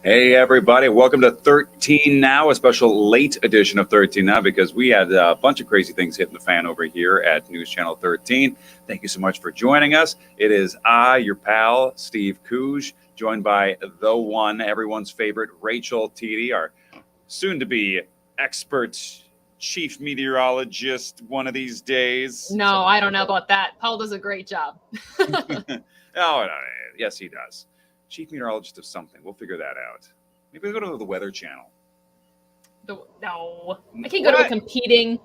Hey, everybody. Welcome to 13 Now, a special late edition of 13 Now because we had a bunch of crazy things hitting the fan over here at News Channel 13. Thank you so much for joining us. It is I, your pal, Steve Cooge, joined by the one, everyone's favorite, Rachel Teedy, our soon to be expert chief meteorologist one of these days. No, I don't know about that. Paul does a great job. Oh, yes, he does. Chief meteorologist of something. We'll figure that out. Maybe we'll go to the Weather Channel. No, I can't go to a competing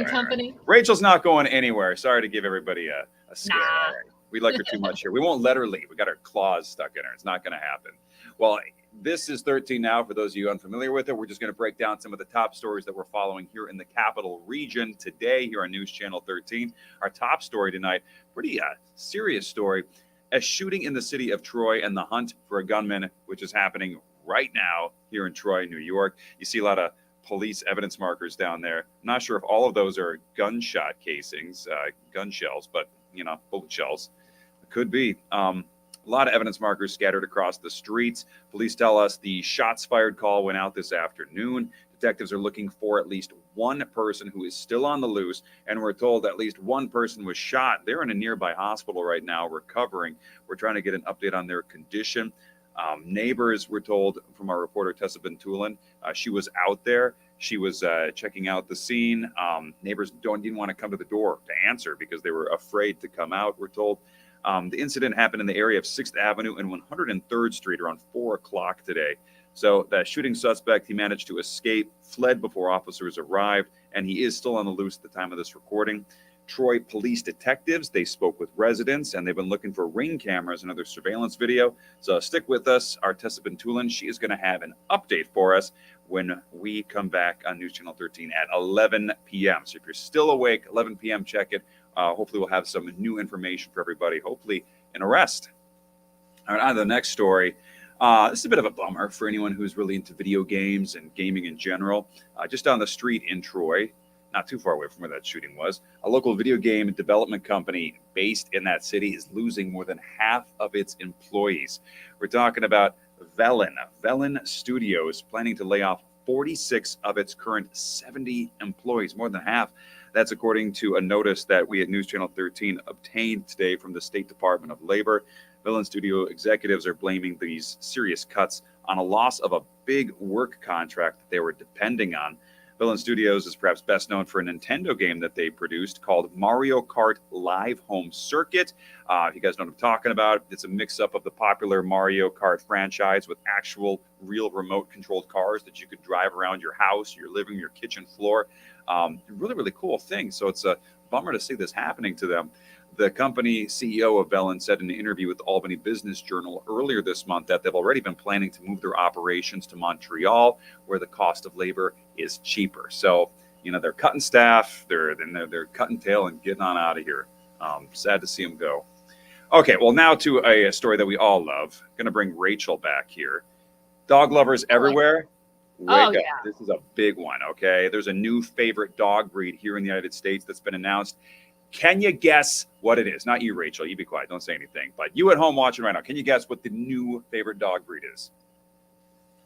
company. Rachel's not going anywhere. Sorry to give everybody a scare. Nah. All right. We like her too much here. We won't let her leave. We got her claws stuck in her. It's not going to happen. Well, this is 13 Now. For those of you unfamiliar with it, we're just going to break down some of the top stories that we're following here in the capital region today here on News Channel 13. Our top story tonight, pretty serious story. A shooting in the city of Troy and the hunt for a gunman, which is happening right now here in Troy, New York. You see a lot of police evidence markers down there. I'm not sure if all of those are gunshot casings, gun shells, but, bullet shells. It could be. A lot of evidence markers scattered across the streets. Police tell us the shots fired call went out this afternoon. Detectives are looking for at least one person who is still on the loose, and we're told at least one person was shot. They're in a nearby hospital right now recovering. We're trying to get an update on their condition. Neighbors were told from our reporter Tessa Bentulin, she was out there. She was checking out the scene. Neighbors didn't want to come to the door to answer because they were afraid to come out, we're told. The incident happened in the area of 6th Avenue and 103rd Street around 4 o'clock today. So the shooting suspect, he managed to escape, fled before officers arrived, and he is still on the loose at the time of this recording. Troy police detectives, they spoke with residents, and they've been looking for ring cameras and other surveillance video. So stick with us. Our Tessa Bentulin, she is going to have an update for us when we come back on News Channel 13 at 11 p.m. So if you're still awake, 11 p.m., check it. Hopefully we'll have some new information for everybody, hopefully an arrest. All right, on to the next story. This is a bit of a bummer for anyone who's really into video games and gaming in general. Just down the street in Troy, not too far away from where that shooting was, a local video game development company based in that city is losing more than half of its employees. We're talking about Velen Studios, planning to lay off 46 of its current 70 employees, more than half. That's according to a notice that we at News Channel 13 obtained today from the State Department of Labor. Velen Studio executives are blaming these serious cuts on a loss of a big work contract that they were depending on. Velen Studios is perhaps best known for a Nintendo game that they produced called Mario Kart Live Home Circuit. If you guys know what I'm talking about, it's a mix-up of the popular Mario Kart franchise with actual real remote-controlled cars that you could drive around your house, your living room, your kitchen floor. Really, really cool thing. So it's a bummer to see this happening to them. The company CEO of Velen said in an interview with the Albany Business Journal earlier this month that they've already been planning to move their operations to Montreal, where the cost of labor is cheaper. So, they're cutting staff, they're cutting tail and getting on out of here. Sad to see them go. Okay, well, now to a story that we all love. Going to bring Rachel back here. Dog lovers everywhere. Wake up. Yeah. This is a big one, okay? There's a new favorite dog breed here in the United States that's been announced. Can you guess what it is? Not you, Rachel. You be quiet. Don't say anything. But you at home watching right now, can you guess what the new favorite dog breed is?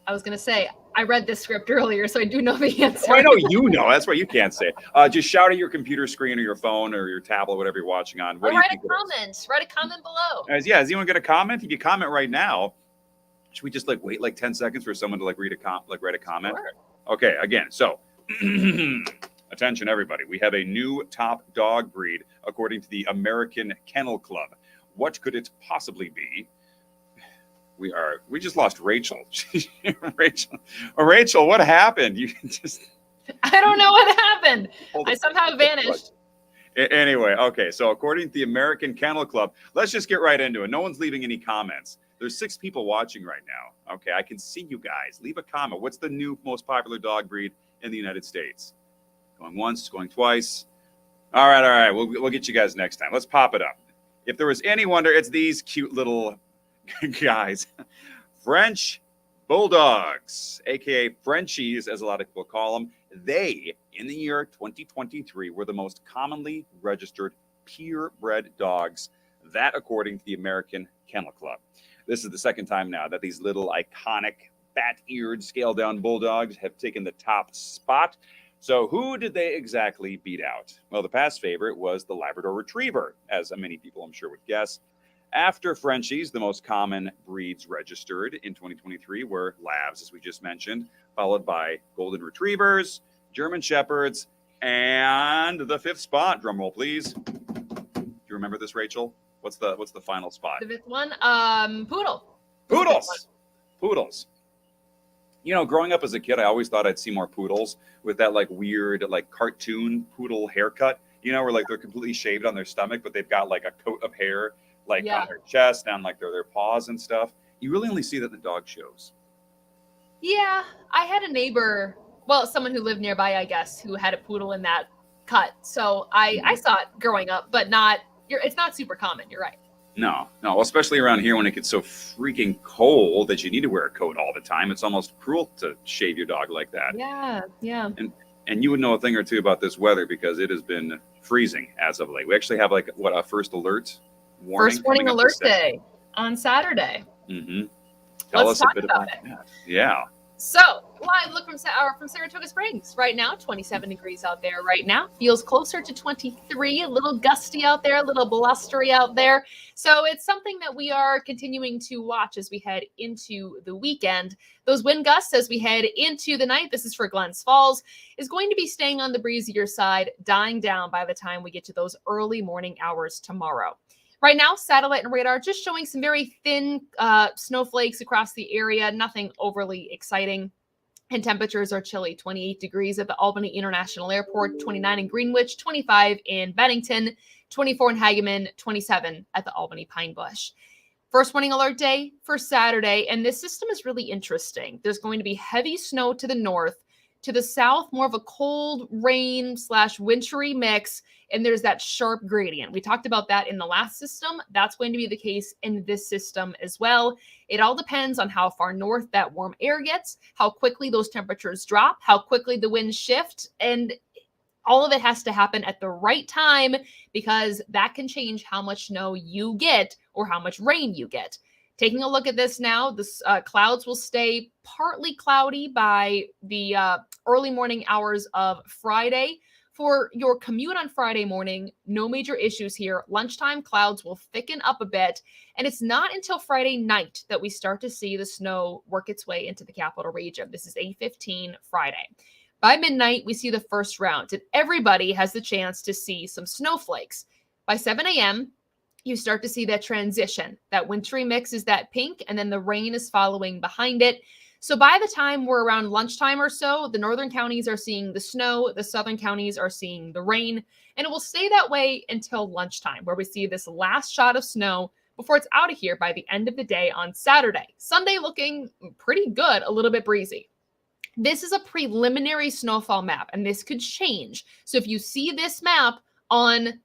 I was going to say, I read this script earlier, so I do know the answer. Oh, I know you know. That's why you can't say it. Just shout at your computer screen or your phone or your tablet, whatever you're watching on. What do you write think a comment. Write a comment below. Is anyone going to comment? If you comment right now, should we just wait 10 seconds for someone to write a comment? Sure. Okay, again, so attention, everybody. We have a new top dog breed according to the American Kennel Club. What could it possibly be? We just lost Rachel. Rachel, what happened? I don't know what happened. I somehow vanished. Anyway, okay. So according to the American Kennel Club, let's just get right into it. No one's leaving any comments. There's 6 people watching right now. Okay, I can see you guys. Leave a comment. What's the new most popular dog breed in the United States? Going once, going twice. All right. We'll get you guys next time. Let's pop it up. If there was any wonder, it's these cute little guys. French Bulldogs, aka Frenchies, as a lot of people call them. They, in the year 2023, were the most commonly registered purebred dogs. That, according to the American Kennel Club. This is the second time now that these little iconic bat-eared scale-down bulldogs have taken the top spot. So who did they exactly beat out? Well, the past favorite was the Labrador Retriever, as many people I'm sure would guess. After Frenchies, the most common breeds registered in 2023 were Labs, as we just mentioned, followed by Golden Retrievers, German Shepherds, and the fifth spot. Drum roll, please. Do you remember this, Rachel? What's the final spot? The fifth one, Poodle. Poodles. You know, growing up as a kid, I always thought I'd see more poodles with that like weird, like cartoon poodle haircut, you know, where like they're completely shaved on their stomach, but they've got like a coat of hair, like on their chest, down like their paws and stuff. You really only see that in the dog shows. Yeah, I had a neighbor, well, someone who lived nearby, I guess, who had a poodle in that cut. So I saw it growing up, but it's not super common. You're right. No, especially around here when it gets so freaking cold that you need to wear a coat all the time. It's almost cruel to shave your dog like that. Yeah. And you would know a thing or two about this weather because it has been freezing as of late. We actually have like a first alert warning. First warning alert day on Saturday. Mm-hmm. Tell us a bit about that. Yeah. So, live look from Saratoga Springs. Right now, 27 degrees out there right now. Feels closer to 23, a little gusty out there, a little blustery out there. So it's something that we are continuing to watch as we head into the weekend. Those wind gusts as we head into the night, this is for Glens Falls, is going to be staying on the breezier side, dying down by the time we get to those early morning hours tomorrow. Right now, satellite and radar just showing some very thin snowflakes across the area, nothing overly exciting. And temperatures are chilly, 28 degrees at the Albany International Airport, 29 in Greenwich, 25 in Bennington, 24 in Hageman, 27 at the Albany Pine Bush. First warning alert day for Saturday, and this system is really interesting. There's going to be heavy snow to the north. To the south, more of a cold rain / wintry mix, and there's that sharp gradient. We talked about that in the last system. That's going to be the case in this system as well. It all depends on how far north that warm air gets, how quickly those temperatures drop, how quickly the winds shift, and all of it has to happen at the right time because that can change how much snow you get or how much rain you get. Taking a look at this now, the clouds will stay partly cloudy by the early morning hours of Friday. For your commute on Friday morning, no major issues here. Lunchtime, clouds will thicken up a bit, and it's not until Friday night that we start to see the snow work its way into the capital region. This is 8:15 Friday. By midnight, we see the first round, and everybody has the chance to see some snowflakes. By 7 a.m., you start to see that transition. That wintry mix is that pink, and then the rain is following behind it. So by the time we're around lunchtime or so, the northern counties are seeing the snow, the southern counties are seeing the rain, and it will stay that way until lunchtime, where we see this last shot of snow before it's out of here by the end of the day on Saturday. Sunday looking pretty good, a little bit breezy. This is a preliminary snowfall map, and this could change. So if you see this map on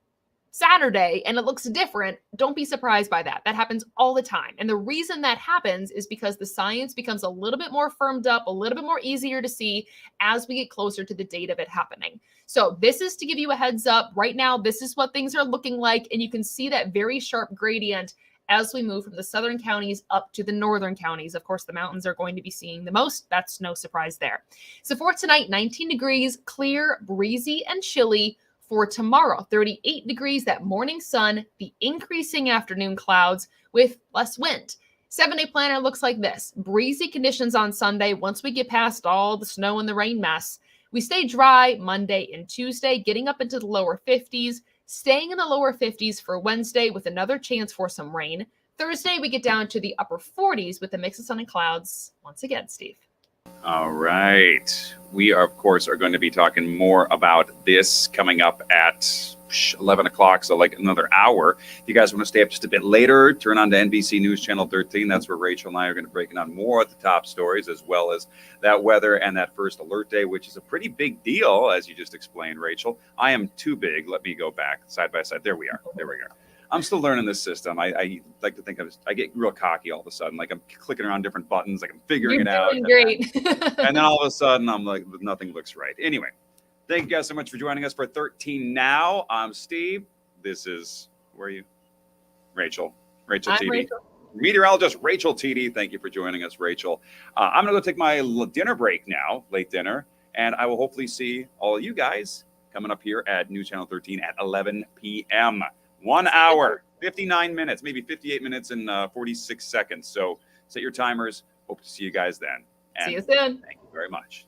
Saturday and it looks different, don't be surprised by that. That happens all the time. And the reason that happens is because the science becomes a little bit more firmed up, a little bit more easier to see as we get closer to the date of it happening. So this is to give you a heads up. Right now, this is what things are looking like. And you can see that very sharp gradient as we move from the southern counties up to the northern counties. Of course, the mountains are going to be seeing the most. That's no surprise there. So for tonight, 19 degrees, clear, breezy, and chilly. For tomorrow, 38 degrees, that morning sun, the increasing afternoon clouds with less wind. 7-day planner looks like this. Breezy conditions on Sunday once we get past all the snow and the rain mess. We stay dry Monday and Tuesday, getting up into the lower 50s, staying in the lower 50s for Wednesday with another chance for some rain. Thursday, we get down to the upper 40s with a mix of sun and clouds once again, Steve. All right. We, of course, are going to be talking more about this coming up at 11 o'clock, so like another hour. If you guys want to stay up just a bit later, turn on to NBC News Channel 13. That's where Rachel and I are going to break on more of the top stories, as well as that weather and that first alert day, which is a pretty big deal, as you just explained, Rachel. I am too big. Let me go back side by side. There we are. I'm still learning this system. I like to think I get real cocky all of a sudden. Like I'm clicking around different buttons, like I'm figuring it out. Great. And then all of a sudden I'm like, nothing looks right. Anyway, thank you guys so much for joining us for 13 Now. I'm Steve. This is, where are you? Rachel. Rachel I'm TV. Rachel. meteorologist Rachel TD. Thank you for joining us, Rachel. I'm going to go take my dinner break now, late dinner, and I will hopefully see all of you guys coming up here at News Channel 13 at 11 p.m. 1 hour, 59 minutes, maybe 58 minutes and 46 seconds. So set your timers. Hope to see you guys then. And see you soon. thank you very much.